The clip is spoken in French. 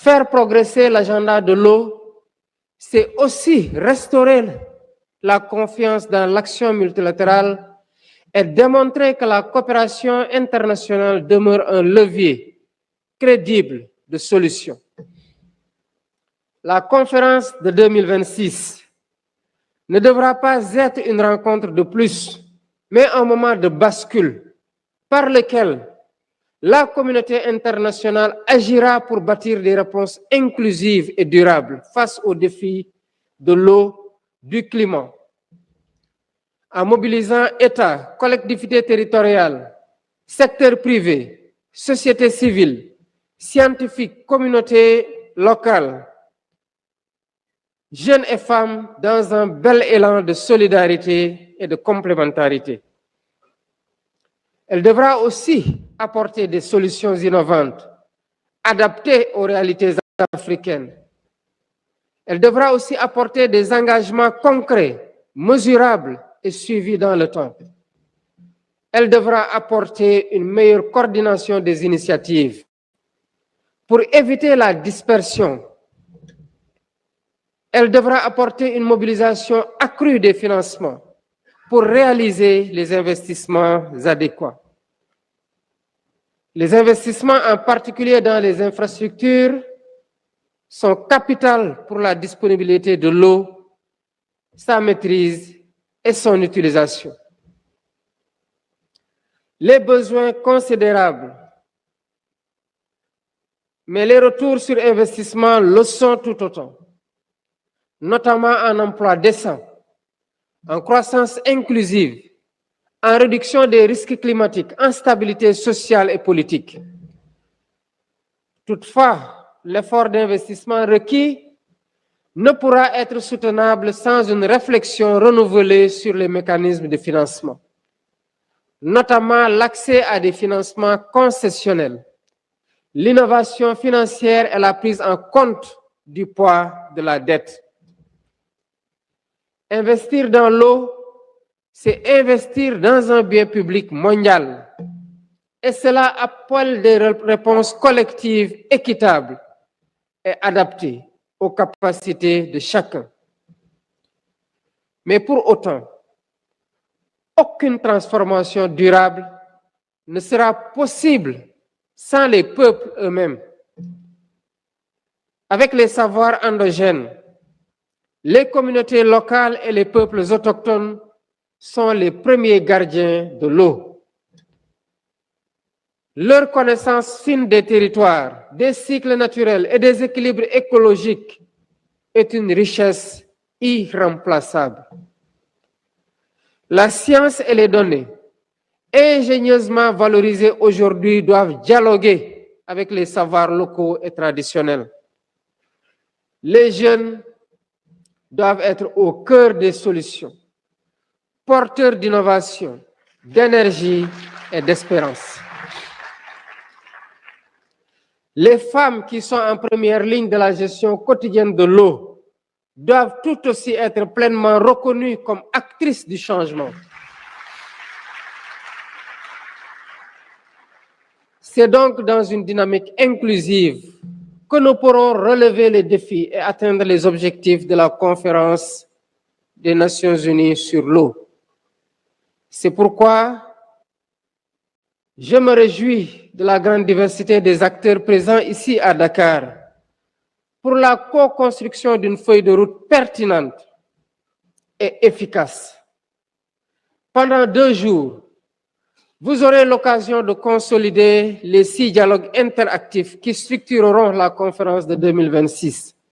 Faire progresser l'agenda de l'eau, c'est aussi restaurer la confiance dans l'action multilatérale et démontrer que la coopération internationale demeure un levier crédible de solution. La conférence de 2026 ne devra pas être une rencontre de plus, mais un moment de bascule par lequel la communauté internationale agira pour bâtir des réponses inclusives et durables face aux défis de l'eau, du climat, en mobilisant États, collectivités territoriales, secteur privé, société civile, scientifiques, communautés locales, jeunes et femmes dans un bel élan de solidarité et de complémentarité. Elle devra aussi apporter des solutions innovantes, adaptées aux réalités africaines. Elle devra aussi apporter des engagements concrets, mesurables et suivis dans le temps. Elle devra apporter une meilleure coordination des initiatives pour éviter la dispersion. Elle devra apporter une mobilisation accrue des financements pour réaliser les investissements adéquats. Les investissements, en particulier dans les infrastructures, sont capitaux pour la disponibilité de l'eau, sa maîtrise et son utilisation. Les besoins considérables, mais les retours sur investissement le sont tout autant, notamment en emploi décent, en croissance inclusive, en réduction des risques climatiques, en stabilité sociale et politique. Toutefois, l'effort d'investissement requis ne pourra être soutenable sans une réflexion renouvelée sur les mécanismes de financement, notamment l'accès à des financements concessionnels, l'innovation financière et la prise en compte du poids de la dette. Investir dans l'eau, c'est investir dans un bien public mondial. Et cela appelle des réponses collectives équitables et adaptées aux capacités de chacun. Mais pour autant, aucune transformation durable ne sera possible sans les peuples eux-mêmes. Avec les savoirs endogènes, les communautés locales et les peuples autochtones sont les premiers gardiens de l'eau. Leur connaissance fine des territoires, des cycles naturels et des équilibres écologiques est une richesse irremplaçable. La science et les données, ingénieusement valorisées aujourd'hui, doivent dialoguer avec les savoirs locaux et traditionnels. Les jeunes doivent être au cœur des solutions, porteurs d'innovation, d'énergie et d'espérance. Les femmes qui sont en première ligne de la gestion quotidienne de l'eau doivent tout aussi être pleinement reconnues comme actrices du changement. C'est donc dans une dynamique inclusive que nous pourrons relever les défis et atteindre les objectifs de la conférence des Nations Unies sur l'eau. C'est pourquoi je me réjouis de la grande diversité des acteurs présents ici à Dakar pour la co-construction d'une feuille de route pertinente et efficace. Pendant 2 jours, vous aurez l'occasion de consolider les 6 dialogues interactifs qui structureront la conférence de 2026.